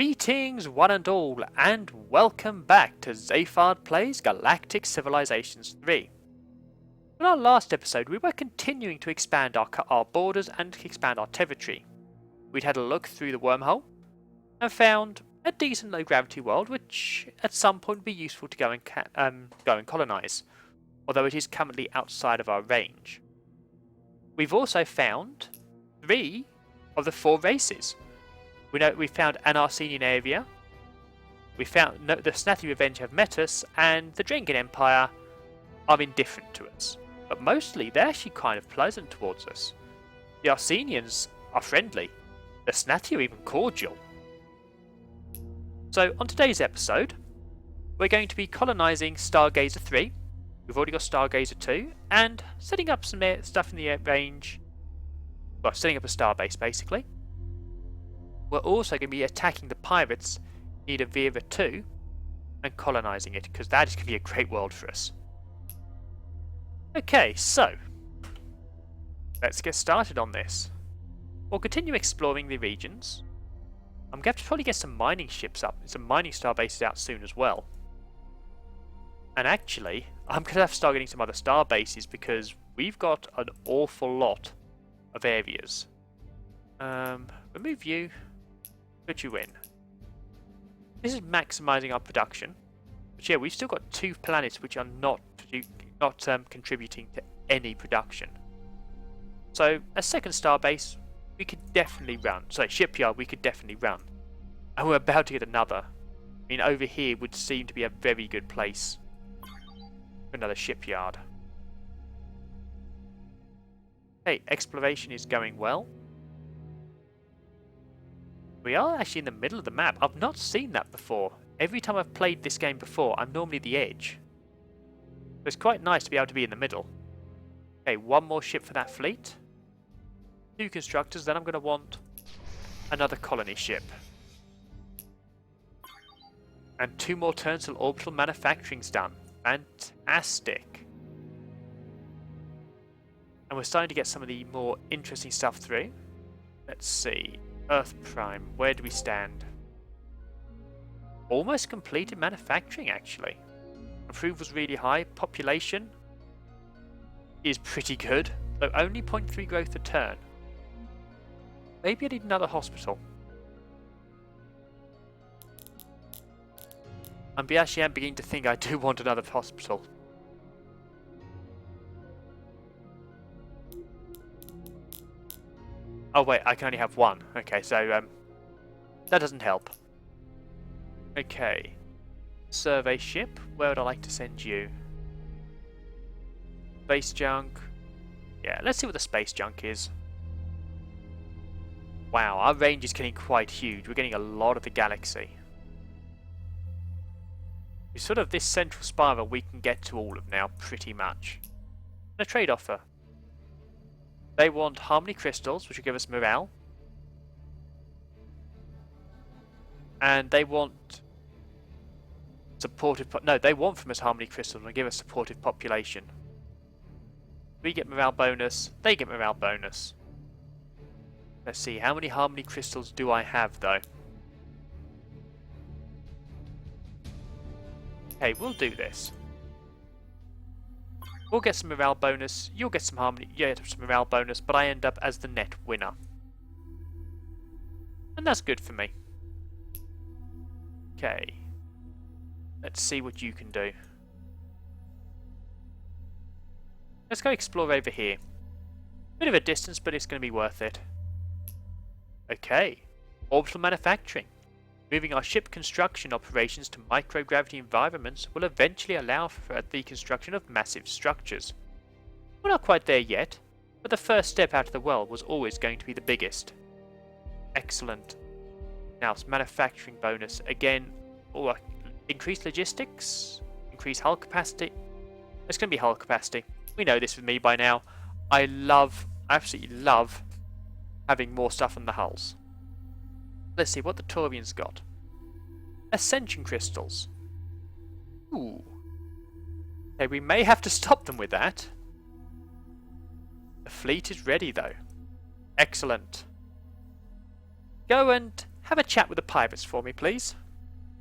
Greetings one and all, and welcome back to Zayfard Plays Galactic Civilizations 3. In our last episode, we were continuing to expand our borders and expand our territory. We'd had a look through the wormhole and found a decent low-gravity world which at some point would be useful to go and colonize, although it is currently outside of our range. We've also found 3 of the 4 races. We found an Arsenian area, we found the Snatty Revenge have met us, and the Drengen Empire are indifferent to us. But mostly, they're actually kind of pleasant towards us. The Arsenians are friendly, the Snatty are even cordial. So, on today's episode, we're going to be colonising Stargazer 3, we've already got Stargazer 2, and setting up some stuff in the range, well, setting up a starbase basically. We're also going to be attacking the pirates near Vera 2 and colonising it, because that is going to be a great world for us. Okay, so let's get started on this. We'll continue exploring the regions. I'm going to have to probably get some mining ships up, some mining star bases out soon as well. And actually, I'm going to have to start getting some other star bases because we've got an awful lot of areas. Remove you. Put you in. This is maximising our production. But yeah, we've still got 2 planets which are not contributing to any production. So a second starbase we could definitely run. So shipyard we could definitely run. And we're about to get another. I mean, over here would seem to be a very good place for another shipyard. Hey, exploration is going well. We are actually in the middle of the map. I've not seen that before. Every time I've played this game before, I'm normally the edge. So it's quite nice to be able to be in the middle. Okay, 1 more ship for that fleet. 2 constructors, then I'm going to want another colony ship. And 2 more turns till orbital manufacturing's done. Fantastic. And we're starting to get some of the more interesting stuff through. Let's see. Earth Prime, where do we stand? Almost completed manufacturing, actually. Approval's really high. Population is pretty good, though only 0.3 growth a turn. Maybe I need another hospital. I'm beginning to think I do want another hospital. Oh wait, I can only have 1. Okay, so that doesn't help. Okay. Survey ship. Where would I like to send you? Space junk. Yeah, let's see what the space junk is. Wow, our range is getting quite huge. We're getting a lot of the galaxy. It's sort of this central spiral we can get to all of now, pretty much. And a trade offer. They want harmony crystals, which will give us morale. And they want supportive... No, they want from us harmony crystals and give us supportive population. We get morale bonus, they get morale bonus. Let's see, how many harmony crystals do I have, though? Okay, we'll do this. We'll get some morale bonus, you'll get some harmony, some morale bonus, but I end up as the net winner. And that's good for me. Okay. Let's see what you can do. Let's go explore over here. Bit of a distance, but it's going to be worth it. Okay. Orbital manufacturing. Moving our ship construction operations to microgravity environments will eventually allow for the construction of massive structures. We're not quite there yet, but the first step out of the well was always going to be the biggest. Excellent. Now it's manufacturing bonus. Again, increased logistics, increase hull capacity. It's going to be hull capacity. We know this with me by now. I absolutely love having more stuff on the hulls. Let's see what the Taurians got. Ascension crystals. Ooh. Okay, we may have to stop them with that. The fleet is ready though. Excellent. Go and have a chat with the pirates for me, please.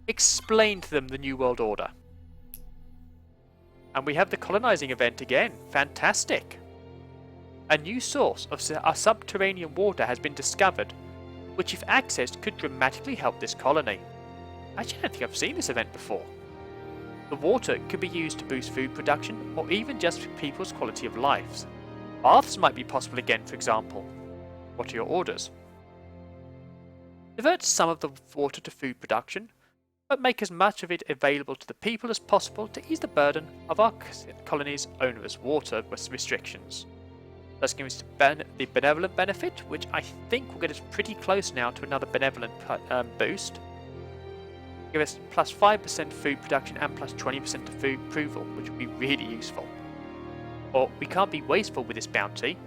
Explain to them the New World Order. And we have the colonizing event again. Fantastic. A new source of subterranean water has been discovered, which if accessed could dramatically help this colony. Actually, I don't think I've seen this event before. The water could be used to boost food production or even just people's quality of lives. Baths might be possible again, for example. What are your orders? Divert some of the water to food production, but make as much of it available to the people as possible to ease the burden of our colony's onerous water restrictions. That's giving us the benevolent benefit, which I think will get us pretty close now to another benevolent boost. Give us plus 5% food production and plus 20% of food approval, which would be really useful. Or we can't be wasteful with this bounty.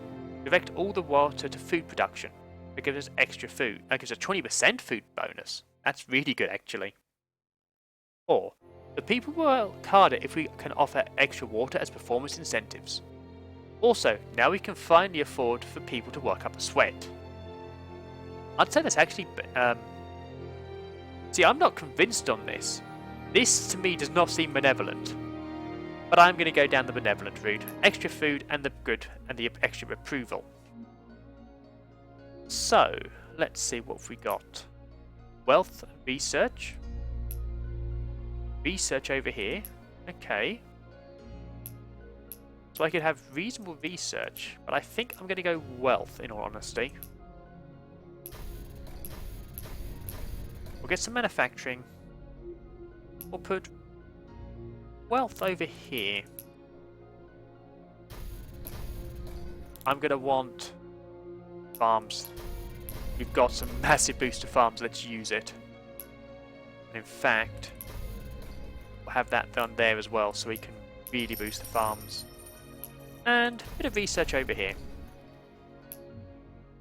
Direct all the water to food production. It gives us extra food. That gives us a 20% food bonus. That's really good, actually. Or the people will work harder if we can offer extra water as performance incentives. Also, now we can finally afford for people to work up a sweat. I'd say that's actually... See, I'm not convinced on this. This, to me, does not seem benevolent. But I'm going to go down the benevolent route. Extra food and the good and the extra approval. So, let's see what we got. Wealth, research. Research over here. Okay. So I could have reasonable research, but I think I'm going to go wealth, in all honesty. We'll get some manufacturing. We'll put wealth over here. I'm going to want farms. We've got some massive boost to farms, let's use it. And in fact, we'll have that done there as well, so we can really boost the farms. And a bit of research over here.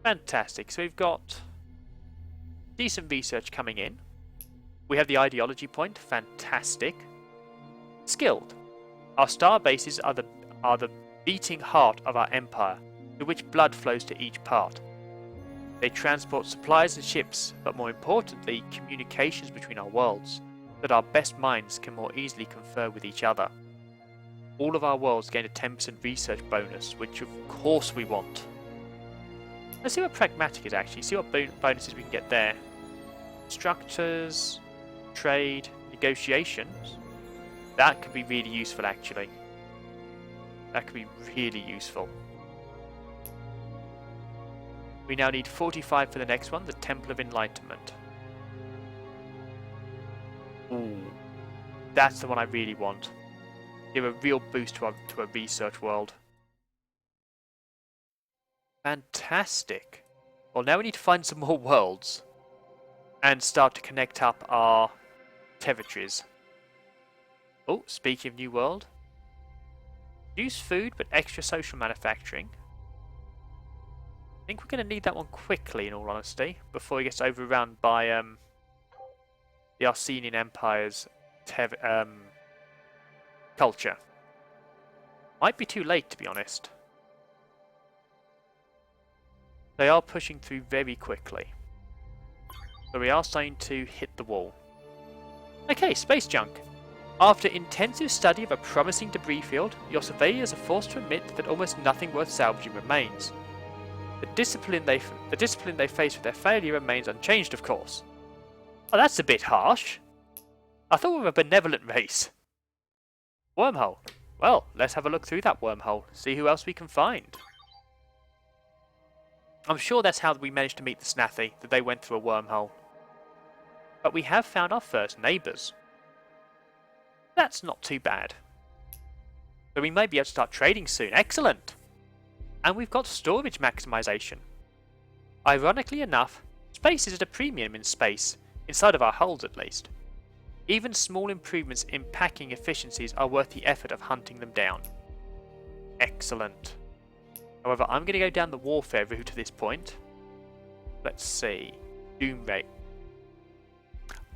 Fantastic, so we've got decent research coming in. We have the ideology point, fantastic. Skilled. Our star bases are the beating heart of our empire, through which blood flows to each part. They transport supplies and ships, but more importantly, communications between our worlds, so that our best minds can more easily confer with each other. All of our worlds gain a 10% research bonus, which of course we want. Let's see what pragmatic is actually, see what bonuses we can get there. Structures, trade, negotiations. That could be really useful actually. That could be really useful. We now need 45 for the next one, the Temple of Enlightenment. Ooh, that's the one I really want. Give a real boost to a research world. Fantastic. Well, now we need to find some more worlds and start to connect up our territories. Oh, speaking of new world. Use food, but extra social manufacturing. I think we're going to need that one quickly, in all honesty, before it gets overrun by the Arsenian Empire's culture. Might be too late, to be honest. They are pushing through very quickly. So we are starting to hit the wall. Okay, space junk. After intensive study of a promising debris field, your surveyors are forced to admit that almost nothing worth salvaging remains. The discipline they face with their failure remains unchanged, of course. Oh, that's a bit harsh. I thought we were a benevolent race. Wormhole. Well, let's have a look through that wormhole, see who else we can find. I'm sure that's how we managed to meet the Snathi, that they went through a wormhole. But we have found our first neighbours. That's not too bad. So we may be able to start trading soon. Excellent! And we've got storage maximisation. Ironically enough, space is at a premium in space, inside of our hulls at least. Even small improvements in packing efficiencies are worth the effort of hunting them down. Excellent. However, I'm going to go down the warfare route at this point. Let's see. Doomray.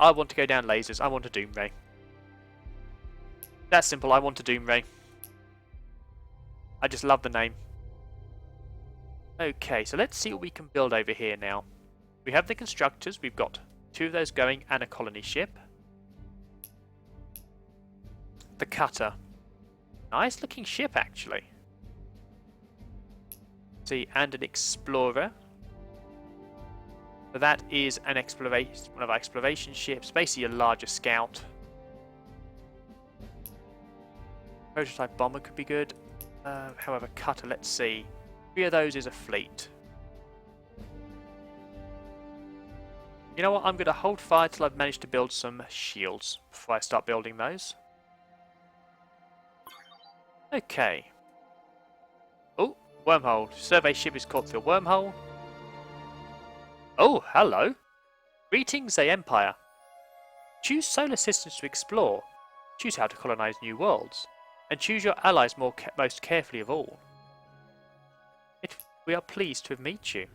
I want to go down lasers. I want a Doomray. That's simple. I want a Doomray. I just love the name. Okay, so let's see what we can build over here now. We have the constructors. We've got 2 of those going and a colony ship. The cutter. Nice looking ship actually. See, and an explorer. So that is an exploration, one of our exploration ships, basically a larger scout. Prototype bomber could be good. However, cutter, let's see. 3 of those is a fleet. You know what, I'm going to hold fire till I've managed to build some shields before I start building those. Okay. Oh, wormhole. Survey ship is caught through a wormhole. Oh, hello. Greetings, Zay Empire. Choose solar systems to explore. Choose how to colonize new worlds. And choose your allies most carefully of all. We are pleased to meet you.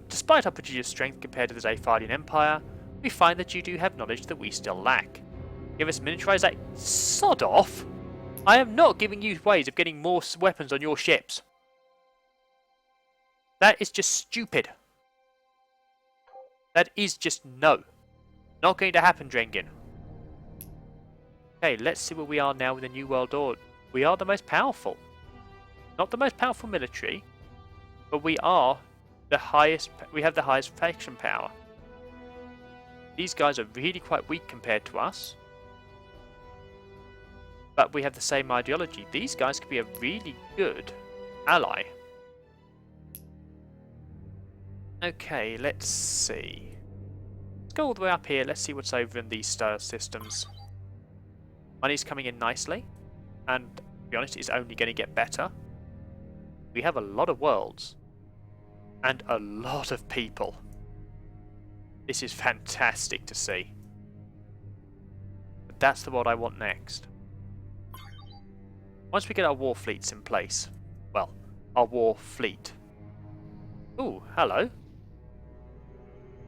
Despite our prodigious strength compared to the Zayfardian Empire, we find that you do have knowledge that we still lack. Give us miniaturization. Sod off! I am not giving you ways of getting more weapons on your ships. That is just stupid. That is just no. Not going to happen, Drengin. Okay, let's see where we are now with the New World Order. We are the most powerful. Not the most powerful military, but we are the highest. We have the highest faction power. These guys are really quite weak compared to us. But we have the same ideology. These guys could be a really good ally. Okay, let's see. Let's go all the way up here. Let's see what's over in these star systems. Money's coming in nicely. And to be honest, it's only going to get better. We have a lot of worlds. And a lot of people. This is fantastic to see. But that's the world I want next. Once we get our war fleets in place. Well, our war fleet. Ooh, hello.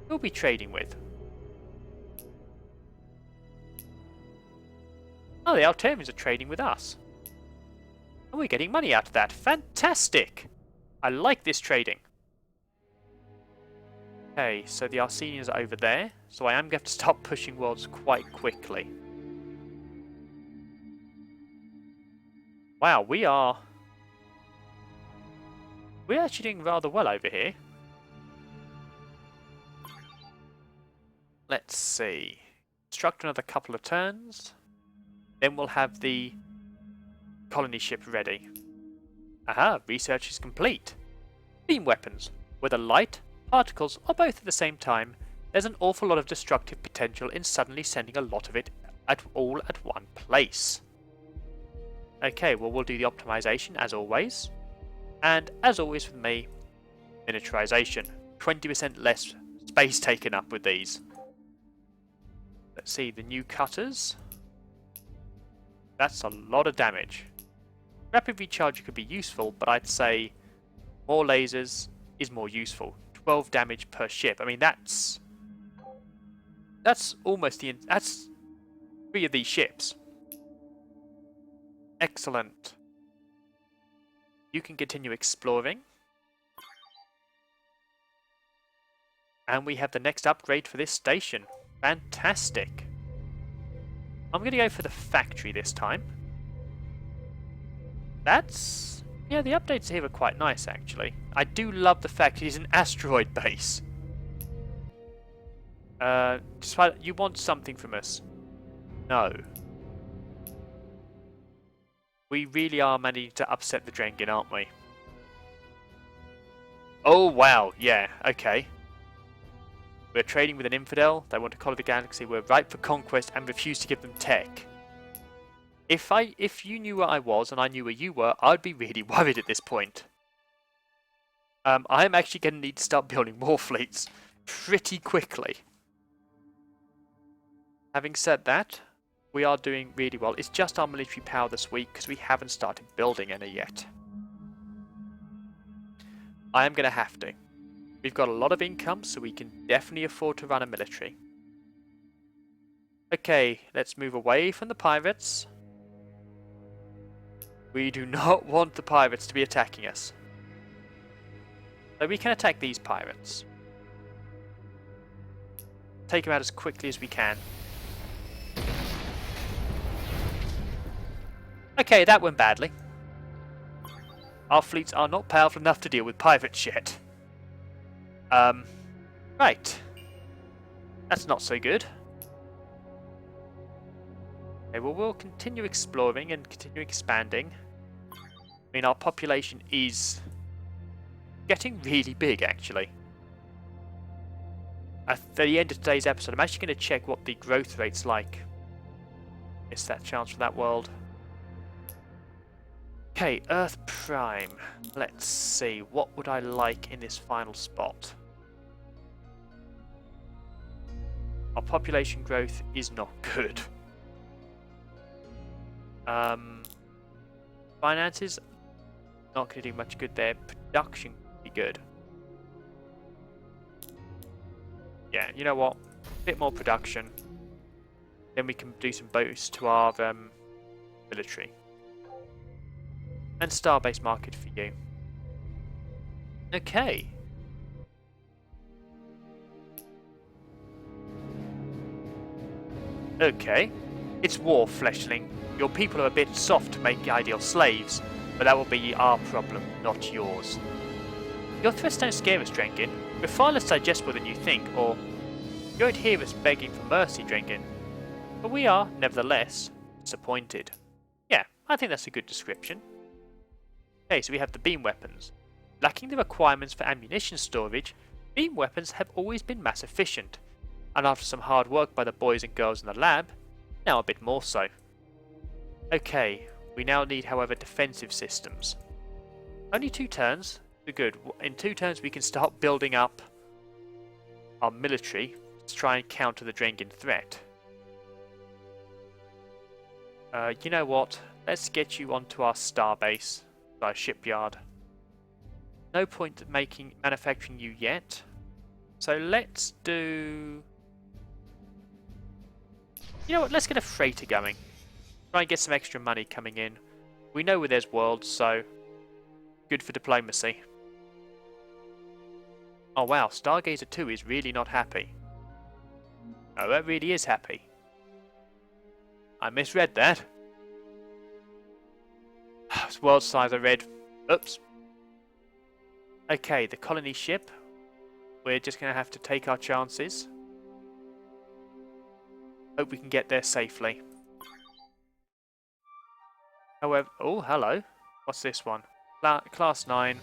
Who'll be trading with? Oh, the Altarians are trading with us. And we're getting money out of that. Fantastic! I like this trading. Okay, so the Arsenians are over there. So I am going to have to start pushing worlds quite quickly. Wow, we're actually doing rather well over here. Let's see. Construct another couple of turns. Then we'll have the colony ship ready. Aha, research is complete. Beam weapons. Whether light, particles, or both at the same time, there's an awful lot of destructive potential in suddenly sending a lot of it all at one place. Okay, well, we'll do the optimization as always. And as always with me, miniaturization. 20% less space taken up with these. Let's see, the new cutters. That's a lot of damage. Rapid recharge could be useful, but I'd say more lasers is more useful. 12 damage per ship. I mean, that's almost that's 3 of these ships. Excellent. You can continue exploring. And we have the next upgrade for this station. Fantastic. I'm going to go for the factory this time. Yeah, the updates here are quite nice actually. I do love the fact it is an asteroid base. You want something from us? No. We really are managing to upset the Drengin, aren't we? Oh wow, yeah, okay. We're trading with an infidel, they want to colonize the galaxy, we're ripe for conquest and refuse to give them tech. If you knew where I was and I knew where you were, I'd be really worried at this point. I'm actually going to need to start building more fleets pretty quickly. Having said that, we are doing really well. It's just our military power this week because we haven't started building any yet. I am going to have to. We've got a lot of income, so we can definitely afford to run a military. Okay, let's move away from the pirates. We do not want the pirates to be attacking us. So we can attack these pirates. take him out as quickly as we can. Okay, that went badly. Our fleets are not powerful enough to deal with pirates yet. Right. That's not so good. Okay, well, we'll continue exploring and continue expanding. I mean, our population is getting really big, actually. At the end of today's episode, I'm actually going to check what the growth rate's like. Missed that chance for that world. Okay, Earth Prime. Let's see, what would I like in this final spot? Our population growth is not good. Finances, not going to do much good there. Production would be good. Yeah, you know what? A bit more production. Then we can do some boosts to our military. And Starbase market for you. Okay. Okay. It's war, Fleshling. Your people are a bit soft to make ideal slaves, but that will be our problem, not yours. Your threats don't scare us, Drenkin. We're far less digestible than you think, or you won't hear us begging for mercy, Drenkin. But we are, nevertheless, disappointed. Yeah, I think that's a good description. Okay, so we have the beam weapons. Lacking the requirements for ammunition storage, beam weapons have always been mass efficient, and after some hard work by the boys and girls in the lab, now a bit more so. Okay, we now need, however, defensive systems. Only 2 turns, so good. In 2 turns we can start building up our military to try and counter the Drenkin threat. You know what? Let's get you onto our starbase, our shipyard. No point manufacturing you yet. So let's do... You know what? Let's get a freighter going. Try and get some extra money coming in. We know where there's worlds, so good for diplomacy. Oh wow, Stargazer 2 is really not happy. Oh, that really is happy. I misread that. World size I read. Oops. Okay, the colony ship. We're just going to have to take our chances. Hope we can get there safely. However, oh, hello. What's this one? Class 9.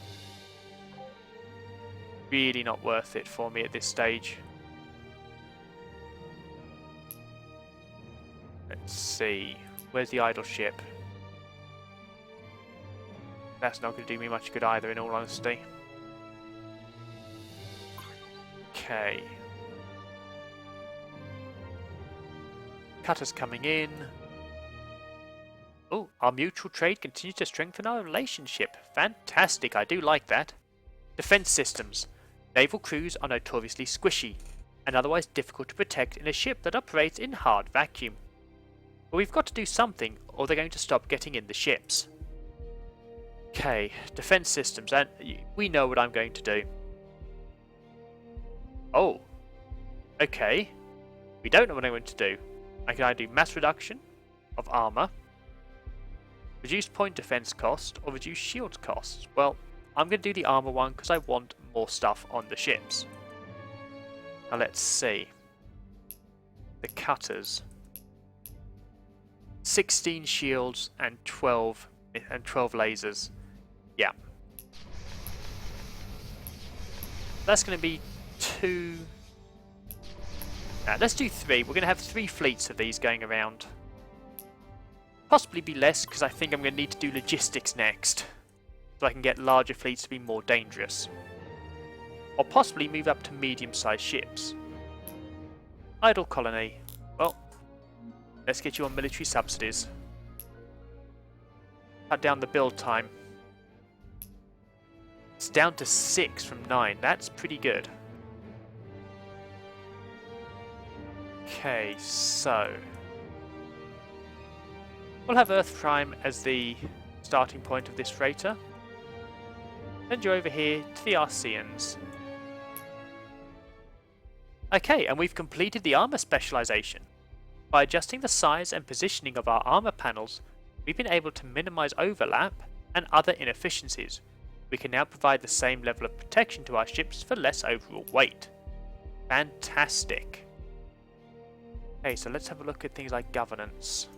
Really not worth it for me at this stage. Let's see. Where's the idle ship? That's not going to do me much good either, in all honesty. Okay. Cutters coming in. Oh, our mutual trade continues to strengthen our relationship. Fantastic, I do like that. Defense systems. Naval crews are notoriously squishy, and otherwise difficult to protect in a ship that operates in hard vacuum. But we've got to do something, or they're going to stop getting in the ships. Okay, defense systems, and we know what I'm going to do. Oh, okay. We don't know what I'm going to do. I can either do mass reduction of armor, reduce point defense cost, or reduce shield costs. Well, I'm going to do the armor one because I want more stuff on the ships. Now let's see. The cutters. 16 shields and 12 lasers. Yeah. That's going to be 2. Let's do 3. We're going to have 3 fleets of these going around. Possibly be less because I think I'm going to need to do logistics next, so I can get larger fleets to be more dangerous. Or possibly move up to medium-sized ships. Idle colony. Well, let's get you on military subsidies. Cut down the build time. It's down to 6 from 9. That's pretty good. Okay, so we'll have Earth Prime as the starting point of this freighter. Send you over here to the Arceans. Okay, and we've completed the armor specialization. By adjusting the size and positioning of our armor panels, we've been able to minimize overlap and other inefficiencies. We can now provide the same level of protection to our ships for less overall weight. Fantastic. Okay, so let's have a look at things like governance.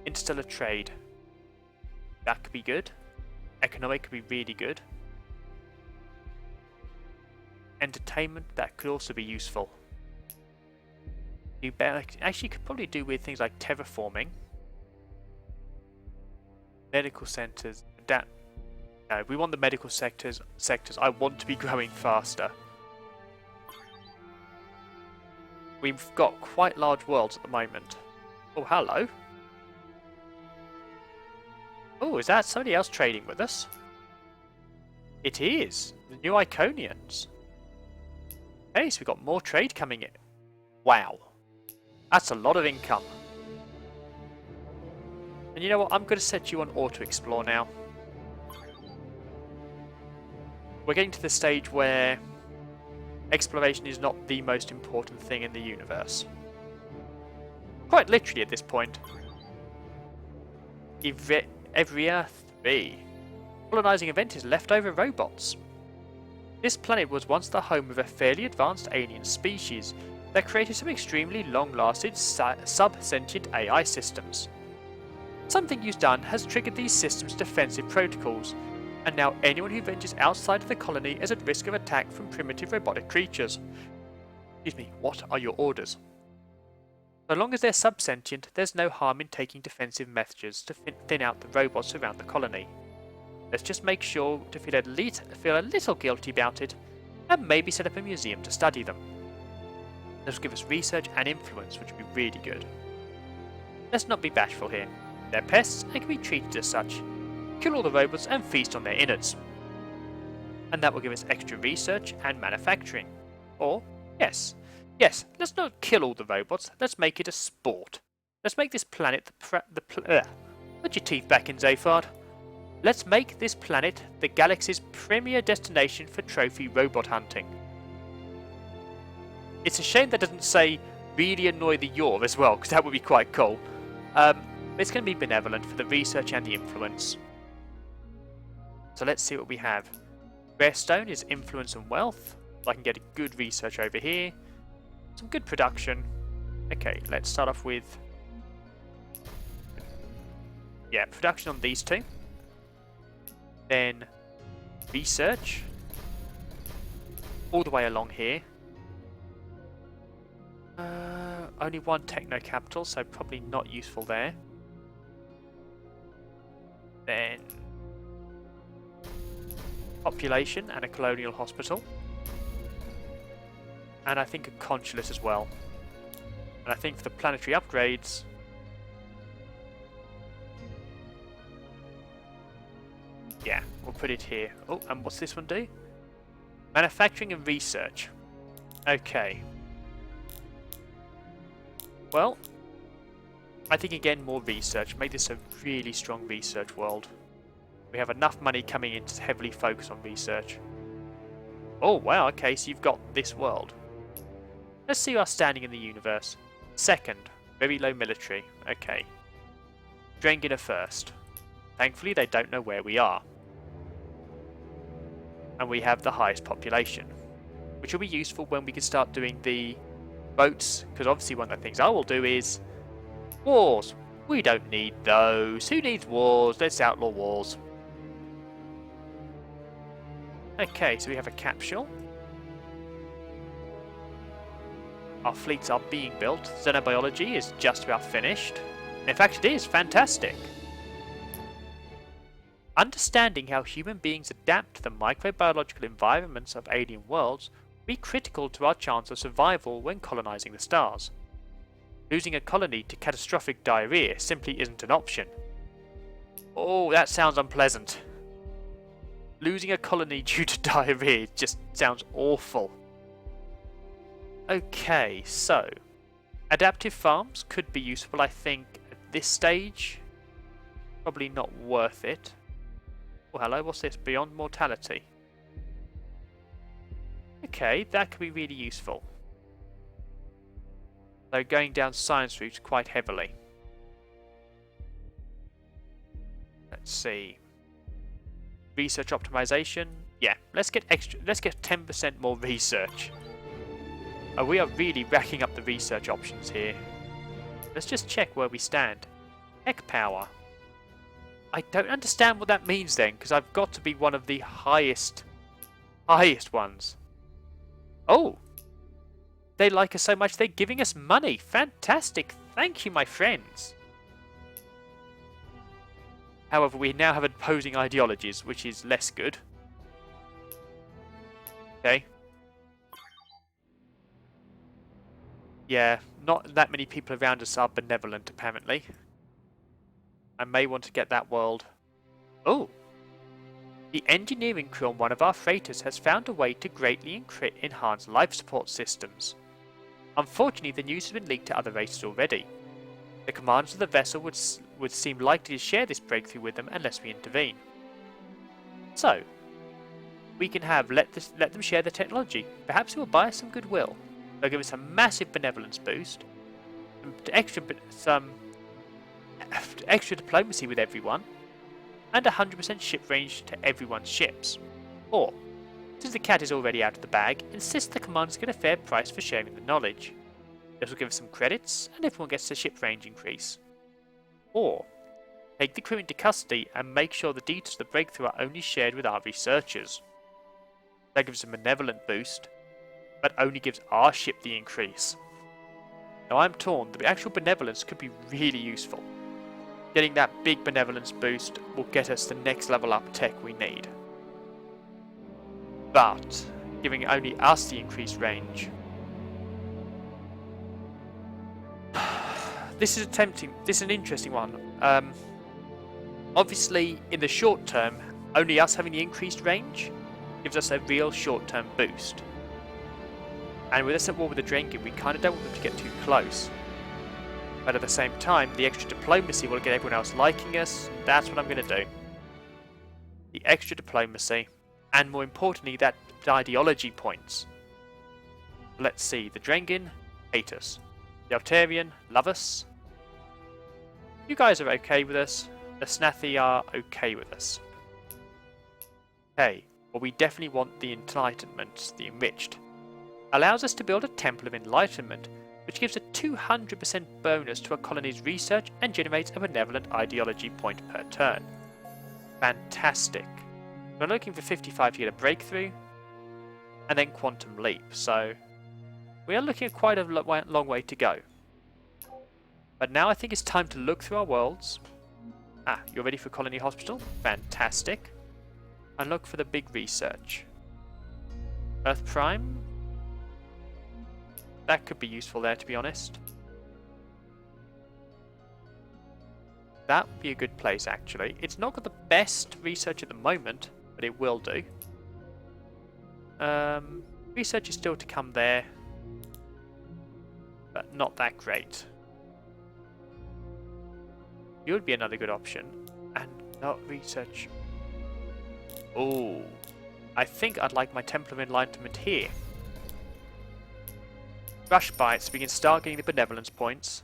Interstellar trade. That could be good. Economic could be really good. Entertainment, that could also be useful. You actually could probably do with things like terraforming. Medical centers. No, we want the medical sectors. I want to be growing faster. We've got quite large worlds at the moment. Oh, hello. Oh, is that somebody else trading with us? It is. The new Iconians. Hey, so we've got more trade coming in. Wow. That's a lot of income. And you know what? I'm going to set you on auto-explore now. We're getting to the stage where exploration is not the most important thing in the universe. Quite literally at this point. Every Earth 3. Colonizing event is leftover robots. This planet was once the home of a fairly advanced alien species that created some extremely long-lasting sub-sentient AI systems. Something you've done has triggered these systems' defensive protocols, and now anyone who ventures outside of the colony is at risk of attack from primitive robotic creatures. Excuse me, what are your orders? So long as they're sub-sentient, there's no harm in taking defensive measures to thin out the robots around the colony. Let's just make sure to feel a little guilty about it, and maybe set up a museum to study them. This will give us research and influence, which would be really good. Let's not be bashful here. They're pests and can be treated as such. Kill all the robots and feast on their innards. And that will give us extra research and manufacturing. Or, yes, let's not kill all the robots, let's make it a sport. Let's make this planet put your teeth back in, Zayfard. Let's make this planet the galaxy's premier destination for trophy robot hunting. It's a shame that doesn't say really annoy the yaw as well, because that would be quite cool. It's going to be benevolent for the research and the influence. So let's see what we have. Rare stone is influence and wealth. I can get a good research over here. Some good production. Okay, let's start off with... yeah, production on these two. Then research. All the way along here. Only one techno capital, so probably not useful there. Then population and a colonial hospital. And I think a consulate as well. And I think for the planetary upgrades... yeah, we'll put it here. Oh, and what's this one do? Manufacturing and research. Okay. Well, I think again more research. Make this a really strong research world. We have enough money coming in to heavily focus on research. Oh wow, okay, so you've got this world. Let's see our standing in the universe. Second, very low military. Okay. Drangina first. Thankfully they don't know where we are. And we have the highest population, which will be useful when we can start doing the boats, because obviously one of the things I will do is wars. We don't need those. Who needs wars? Let's outlaw wars. Okay, so we have a capsule. Our fleets are being built. Xenobiology is just about finished. In fact, it is fantastic. Understanding how human beings adapt to the microbiological environments of alien worlds will be critical to our chance of survival when colonizing the stars. Losing a colony to catastrophic diarrhea simply isn't an option. Oh, that sounds unpleasant. Losing a colony due to diarrhea just sounds awful. Okay, so adaptive farms could be useful, I think, at this stage. Probably not worth it. Oh, hello, what's this? Beyond mortality. Okay, that could be really useful. So going down science route quite heavily. Let's see. Research optimization. Yeah, let's get 10% more research. Oh, we are really racking up the research options here. Let's just check where we stand. Tech power. I don't understand what that means then, because I've got to be one of the highest ones. Oh! They like us so much they're giving us money. Fantastic. Thank you, my friends. However, we now have opposing ideologies, which is less good. Okay. Yeah, not that many people around us are benevolent, apparently. I may want to get that world. Oh! The engineering crew on one of our freighters has found a way to greatly enhance life support systems. Unfortunately, the news has been leaked to other races already. The commanders of the vessel would seem likely to share this breakthrough with them unless we intervene. So, we can let them share the technology. Perhaps it will buy us some goodwill. They'll give us a massive benevolence boost, some extra diplomacy with everyone, and 100% ship range to everyone's ships. Or, since the cat is already out of the bag, insist the commanders get a fair price for sharing the knowledge. This will give us some credits, and everyone gets a ship range increase. Or, take the crew into custody and make sure the details of the breakthrough are only shared with our researchers. That gives a benevolent boost, but only gives our ship the increase. Now I'm torn, the actual benevolence could be really useful. Getting that big benevolence boost will get us the next level up tech we need. But, giving only us the increased range. This is an interesting one. Obviously, in the short term, only us having the increased range gives us a real short-term boost. And with us at war with the Drengen, we kind of don't want them to get too close. But at the same time, the extra diplomacy will get everyone else liking us. That's what I'm going to do. The extra diplomacy. And more importantly, that ideology points. Let's see. The Drengen hate us. The Altarian love us. You guys are okay with us. The Snathi are okay with us. Okay. Well, we definitely want the Enlightenment, the Enriched. Allows us to build a Temple of Enlightenment, which gives a 200% bonus to a colony's research and generates a benevolent ideology point per turn. Fantastic. We're looking for 55 to get a breakthrough, and then Quantum Leap, so we are looking at quite a long way to go. But now I think it's time to look through our worlds. Ah, you're ready for Colony Hospital? Fantastic. And look for the big research. Earth Prime? That could be useful there, to be honest. That would be a good place, actually. It's not got the best research at the moment, but it will do. Research is still to come there, but not that great. You would be another good option, and not research. Oh, I think I'd like my Temple of Enlightenment here. Rush bites, we can start getting the benevolence points,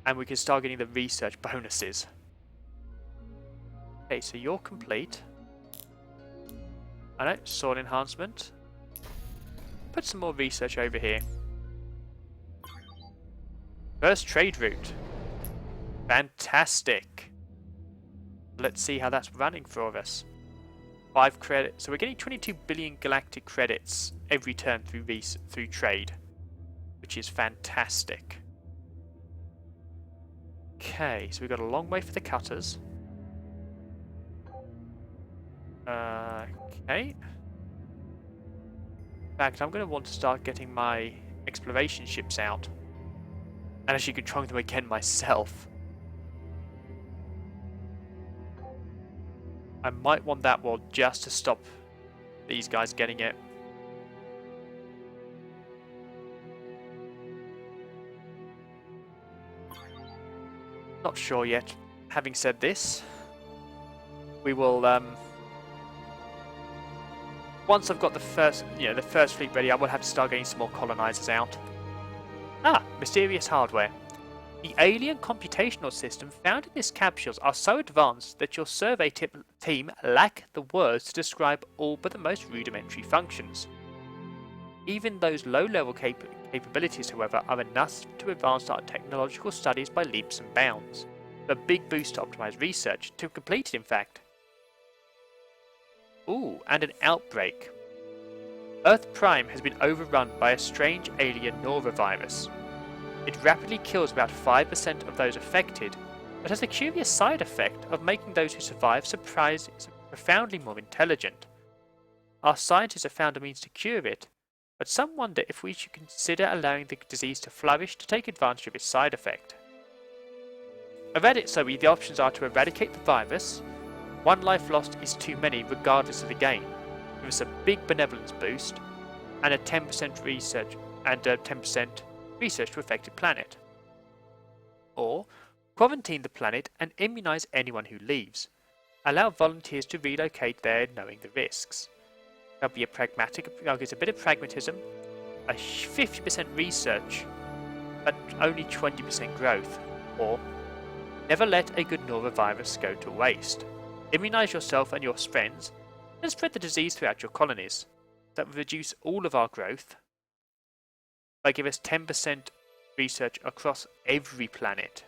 and we can start getting the research bonuses. Okay, so you're complete. I know, sword enhancement. Put some more research over here. First trade route. Fantastic. Let's see how that's running for us. 5 credits. So we're getting 22 billion galactic credits every turn through trade, which is fantastic. Okay, so we've got a long way for the cutters. Okay. In fact, I'm going to want to start getting my exploration ships out, and actually controlling them again myself. I might want that world just to stop these guys getting it. Not sure yet. Having said this, we will... once I've got the first fleet ready, I will have to start getting some more colonizers out. Ah, mysterious hardware. The alien computational system found in these capsules are so advanced that your survey team lack the words to describe all but the most rudimentary functions. Even those low-level capabilities, however, are enough to advance our technological studies by leaps and bounds. A big boost to optimize research, to complete it in fact. Ooh, and an outbreak. Earth Prime has been overrun by a strange alien norovirus. It rapidly kills about 5% of those affected, but has a curious side effect of making those who survive profoundly more intelligent. Our scientists have found a means to cure it, but some wonder if we should consider allowing the disease to flourish to take advantage of its side effect. So the options are to eradicate the virus. One life lost is too many regardless of the gain. Give us a big benevolence boost, and a 10% research to affected planet. Or quarantine the planet and immunize anyone who leaves. Allow volunteers to relocate there knowing the risks. There'll be a bit of pragmatism, a 50% research, but only 20% growth. Or never let a good norovirus go to waste. Immunize yourself and your friends and spread the disease throughout your colonies. That will reduce all of our growth by give us 10% research across every planet.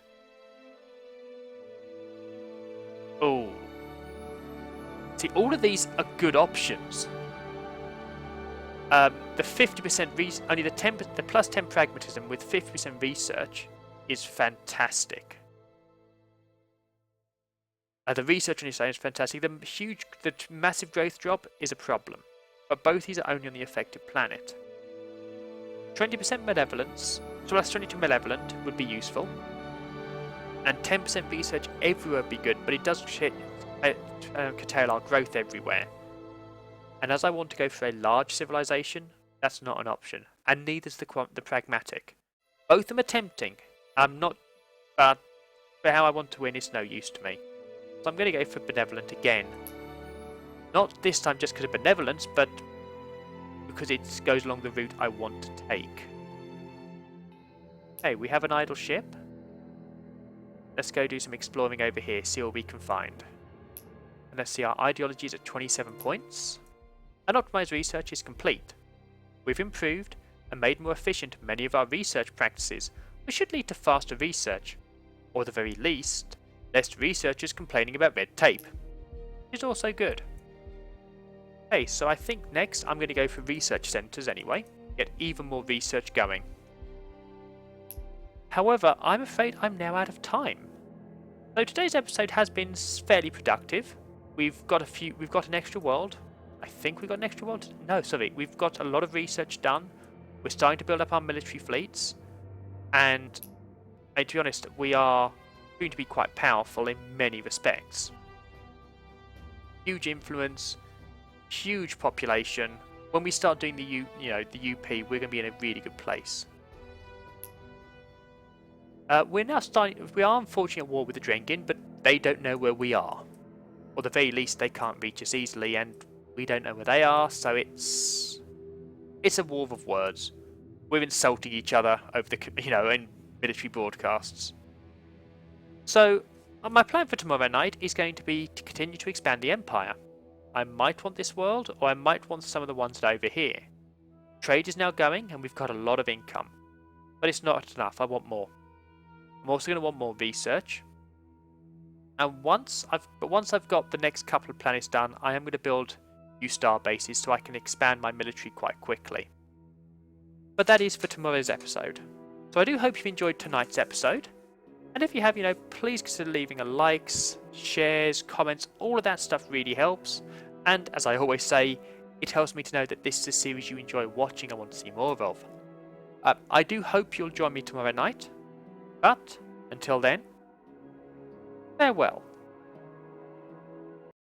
Oh. See, all of these are good options. The 50% only the plus 10 pragmatism with 50% research is fantastic. The research on its own is fantastic. The massive growth drop is a problem, but both these are only on the affected planet. 20% malevolence, so plus 22 malevolent would be useful, and 10% research everywhere would be good, but it does curtail our growth everywhere. And as I want to go for a large civilization, that's not an option, and neither is the pragmatic. Both of them are tempting. But for how I want to win, it's no use to me. So I'm going to go for benevolent again. Not this time just because of benevolence, but because it goes along the route I want to take. Okay, we have an idle ship. Let's go do some exploring over here, see what we can find. And let's see, our ideology is at 27 points. And optimized research is complete. We've improved and made more efficient many of our research practices, which should lead to faster research, or at the very least, less researchers complaining about red tape, which is also good. Okay, so I think next I'm going to go for research centres anyway, get even more research going. However, I'm afraid I'm now out of time. So today's episode has been fairly productive. We've got an extra world. I think we've got an extra world. No, sorry, we've got a lot of research done. We're starting to build up our military fleets, and to be honest, we are going to be quite powerful in many respects. Huge influence, huge population. When we start doing the UP, we're going to be in a really good place. We are unfortunately at war with the Drengin, but they don't know where we are. Or at the very least, they can't reach us easily, and we don't know where they are, so it's a war of words. We're insulting each other over in military broadcasts. So, my plan for tomorrow night is going to be to continue to expand the Empire. I might want this world, or I might want some of the ones that are over here. Trade is now going, and we've got a lot of income. But it's not enough, I want more. I'm also going to want more research. And once I've got the next couple of planets done, I am going to build new star bases so I can expand my military quite quickly. But that is for tomorrow's episode. So I do hope you've enjoyed tonight's episode. And if you have, please consider leaving a likes, shares, comments, all of that stuff really helps. And as I always say, it helps me to know that this is a series you enjoy watching and want to see more of. I do hope you'll join me tomorrow night. But until then, farewell.